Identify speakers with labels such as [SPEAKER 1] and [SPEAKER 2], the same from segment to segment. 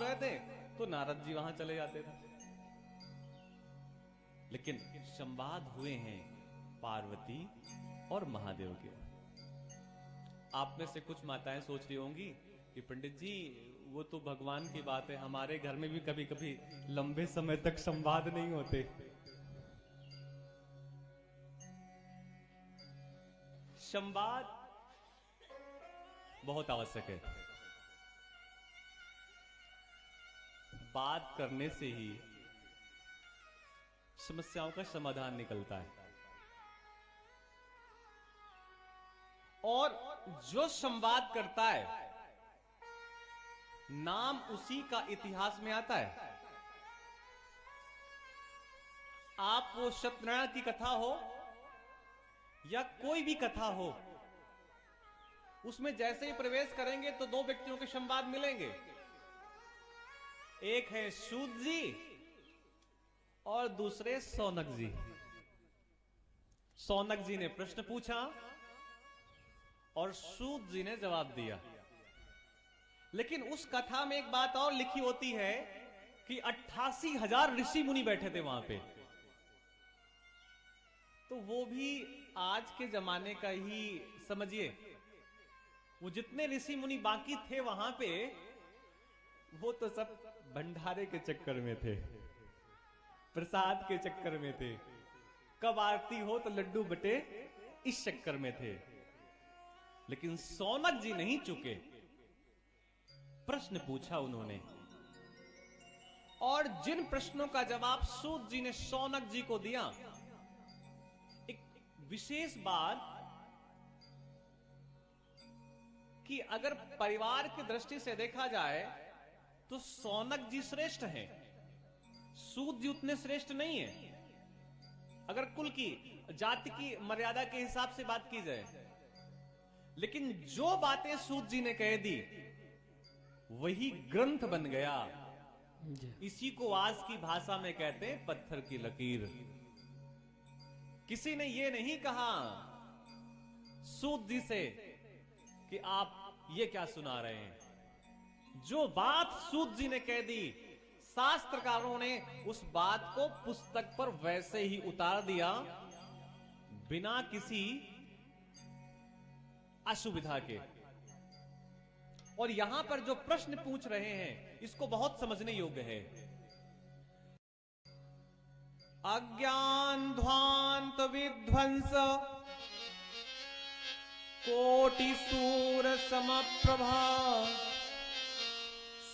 [SPEAKER 1] रहे थे तो नारद जी वहां चले जाते थे। लेकिन संवाद हुए हैं पार्वती और महादेव के। आप में से कुछ माताएं सोच रही होंगी कि पंडित जी वो तो भगवान की बात है, हमारे घर में भी कभी कभी लंबे समय तक संवाद नहीं होते। संवाद बहुत आवश्यक है। बात करने से ही समस्याओं का समाधान निकलता है। और जो संवाद करता है नाम उसी का इतिहास में आता है। आप वो सत्यनारायण की कथा हो या कोई भी कथा हो, उसमें जैसे ही प्रवेश करेंगे तो दो व्यक्तियों के संवाद मिलेंगे। एक है सूत जी और दूसरे सौनक जी। सौनक जी ने प्रश्न पूछा और सूत जी ने जवाब दिया। लेकिन उस कथा में एक बात और लिखी होती है कि 88,000 ऋषि मुनि बैठे थे वहां पे। तो वो भी आज के जमाने का ही समझिए। वो जितने ऋषि मुनि बाकी थे वहां पे, वो तो सब भंडारे के चक्कर में थे, प्रसाद के चक्कर में थे, कब आरती हो तो लड्डू बटे, इस चक्कर में थे। लेकिन सौनक जी नहीं चुके। प्रश्न पूछा उन्होंने और जिन प्रश्नों का जवाब सूत जी ने सौनक जी को दिया, एक विशेष बात कि अगर परिवार की दृष्टि से देखा जाए तो सौनक जी श्रेष्ठ हैं, सूत जी उतने श्रेष्ठ नहीं है अगर कुल की जाति की मर्यादा के हिसाब से बात की जाए। लेकिन जो बातें सूत जी ने कह दी वही ग्रंथ बन गया। इसी को आज की भाषा में कहते हैं पत्थर की लकीर। किसी ने यह नहीं कहा सूत जी से कि आप ये क्या सुना रहे हैं। जो बात सूत जी ने कह दी, शास्त्रकारों ने उस बात को पुस्तक पर वैसे ही उतार दिया, बिना किसी असुविधा के। और यहां पर जो प्रश्न पूछ रहे हैं इसको बहुत समझने योग्य है। अज्ञान ध्वांत विध्वंस कोटि सूर समप्रभा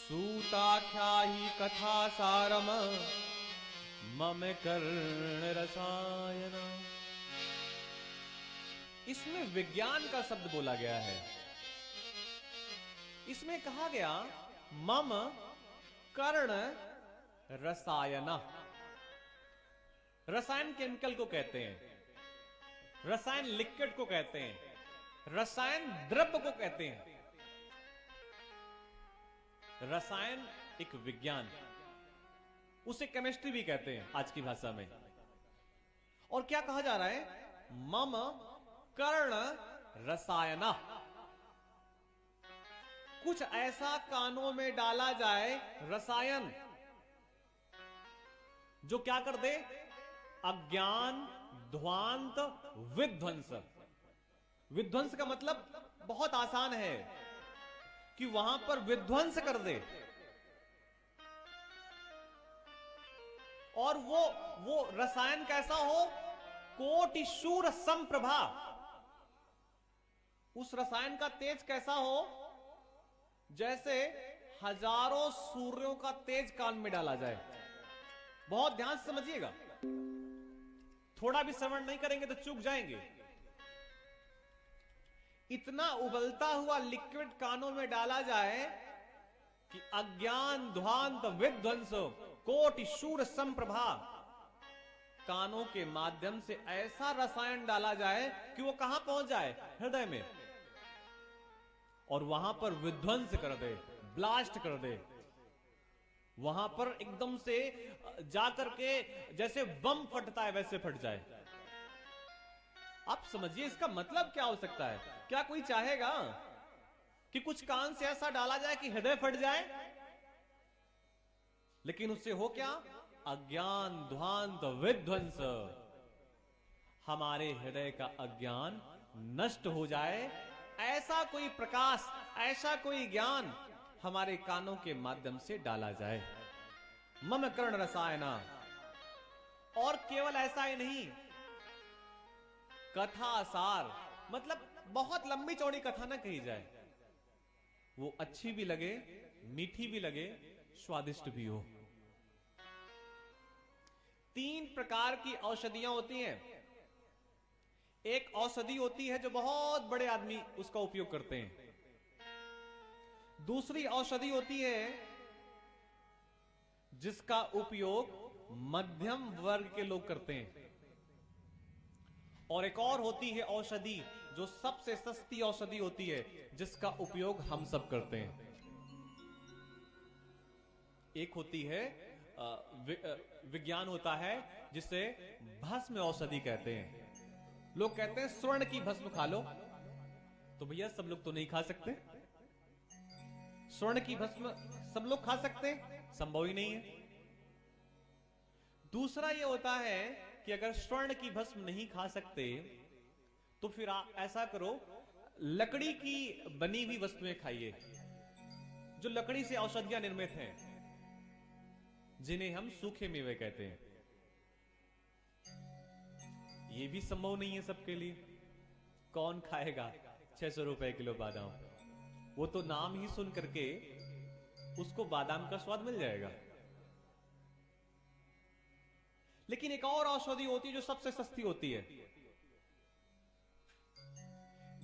[SPEAKER 1] सूताख्यायी कथा सारम मम कर्ण रसायन। इसमें विज्ञान का शब्द बोला गया है। इसमें कहा गया मम कर्ण रसायन। रसायन केमिकल को कहते हैं, रसायन लिक्विड को कहते हैं, रसायन द्रव्य को कहते हैं। रसायन एक विज्ञान, उसे केमिस्ट्री भी कहते हैं आज की भाषा में। और क्या कहा जा रहा है, मम कर्ण रसायन। कुछ ऐसा कानों में डाला जाए रसायन जो क्या कर दे, अज्ञान ध्वांत विध्वंस। विध्वंस का मतलब बहुत आसान है कि वहां पर विध्वंस कर दे। और वो रसायन कैसा हो, कोटि शूर समप्रभा। उस रसायन का तेज कैसा हो, जैसे हजारों सूर्यों का तेज कान में डाला जाए। बहुत ध्यान से समझिएगा, थोड़ा भी श्रवण नहीं करेंगे तो चूक जाएंगे। इतना उबलता हुआ लिक्विड कानों में डाला जाए कि अज्ञान ध्वांत विध्वंस कोटि शूर समप्रभा। कानों के माध्यम से ऐसा रसायन डाला जाए कि वो कहां पहुंच जाए, हृदय में, और वहां पर विध्वंस कर दे, ब्लास्ट कर दे। वहां पर एकदम से जाकर के जैसे बम फटता है वैसे फट जाए। आप समझिए इसका मतलब क्या हो सकता है। क्या कोई चाहेगा कि कुछ कान से ऐसा डाला जाए कि हृदय फट जाए? लेकिन उससे हो क्या? अज्ञान ध्वांत विध्वंस। हमारे हृदय का अज्ञान नष्ट हो जाए, ऐसा कोई प्रकाश, ऐसा कोई ज्ञान हमारे कानों के माध्यम से डाला जाए। मम कर्ण रसायना। और केवल ऐसा ही नहीं, कथा सार, मतलब बहुत लंबी चौड़ी कथा ना कही जाए, वो अच्छी भी लगे, मीठी भी लगे, स्वादिष्ट भी हो। 3 प्रकार की औषधियां होती हैं। एक औषधि होती है जो बहुत बड़े आदमी उसका उपयोग करते हैं। दूसरी औषधि होती है जिसका उपयोग मध्यम वर्ग के लोग करते हैं। और एक और होती है औषधि जो सबसे सस्ती औषधि होती है, जिसका उपयोग हम सब करते हैं। एक होती है विज्ञान होता है जिसे भस्म औषधि कहते हैं। लोग कहते हैं स्वर्ण की भस्म खा लो, तो भैया सब लोग तो नहीं खा सकते। स्वर्ण की भस्म सब लोग खा सकते, संभव ही नहीं है। दूसरा यह होता है कि अगर स्वर्ण की भस्म नहीं खा सकते तो फिर आप ऐसा करो, लकड़ी की बनी हुई वस्तुएं खाइए, जो लकड़ी से औषधियां निर्मित हैं, जिन्हें हम सूखे मेवे कहते हैं। यह भी संभव नहीं है सबके लिए। कौन खाएगा 600 रुपए किलो बादाम? वो तो नाम ही सुन करके उसको बादाम का स्वाद मिल जाएगा। लेकिन एक और औषधि होती है जो सबसे सस्ती होती है।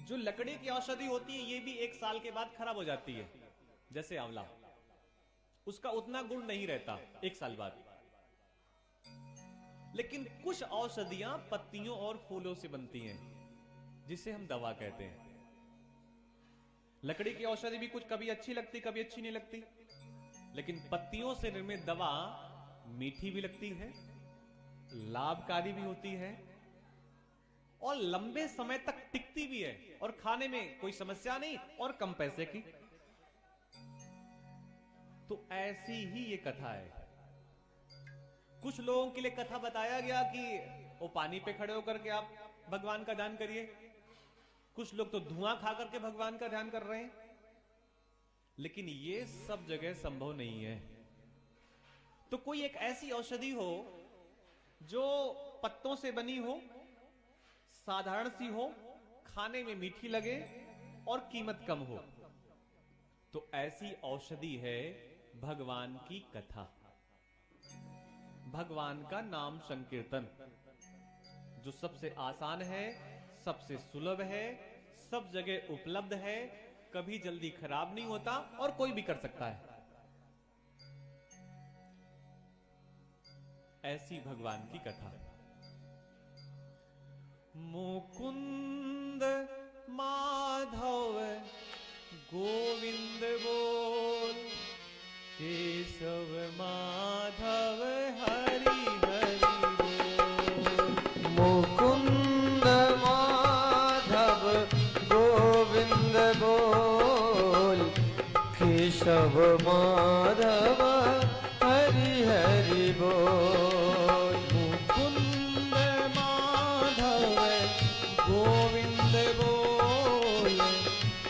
[SPEAKER 1] जो लकड़ी की औषधि होती है, ये भी 1 साल के बाद खराब हो जाती है, जैसे आंवला। उसका उतना गुण नहीं रहता 1 साल बाद। लेकिन कुछ औषधियां पत्तियों और फूलों से बनती हैं, जिसे हम दवा कहते हैं। लकड़ी की औषधि भी कुछ कभी अच्छी लगती, कभी अच्छी नहीं लगती, लेकिन पत्तियों से निर्मित दवा मीठी भी लगती है, लाभकारी भी होती है, और लंबे समय तक टिकती भी है, और खाने में कोई समस्या नहीं, और कम पैसे की। तो ऐसी ही ये कथा है। कुछ लोगों के लिए कथा बताया गया कि वो पानी पे खड़े होकर के आप भगवान का ध्यान करिए। कुछ लोग तो धुआं खा करके भगवान का ध्यान कर रहे हैं। लेकिन ये सब जगह संभव नहीं है। तो कोई एक ऐसी औषधि हो जो पत्तों से बनी हो, साधारण सी हो, खाने में मीठी लगे और कीमत कम हो, तो ऐसी औषधि है भगवान की कथा, भगवान का नाम संकीर्तन, जो सबसे आसान है, सबसे सुलभ है, सब जगह उपलब्ध है, कभी जल्दी खराब नहीं होता और कोई भी कर सकता है। ऐसी भगवान की कथा। मुकुंद माधव गोविंद बोल, केशव माधव हरि हरि बोल।
[SPEAKER 2] मुकुंद माधव गोविंद बोल, केशव माधव हरि हरि बोल।
[SPEAKER 1] मुकुंद माधव गोविंद बोल,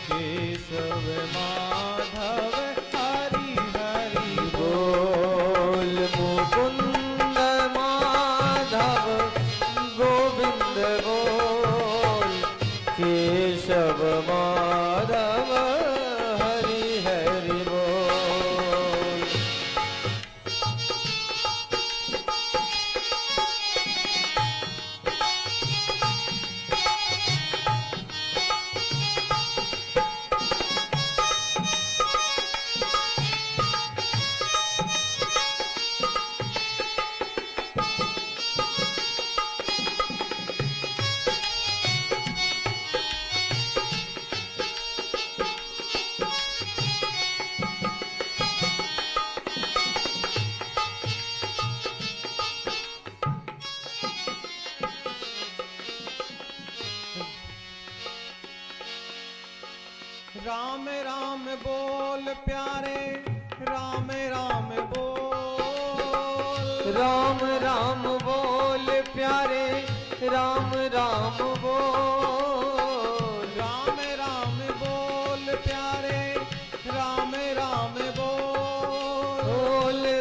[SPEAKER 1] केशव माधव हरि हरि बोल।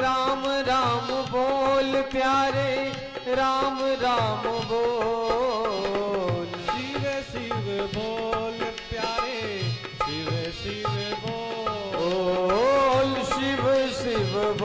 [SPEAKER 2] राम राम बोल प्यारे, राम राम बोल।
[SPEAKER 1] शिव शिव बोल प्यारे, शिव शिव बोल।
[SPEAKER 2] बोल शिव शिव बोल।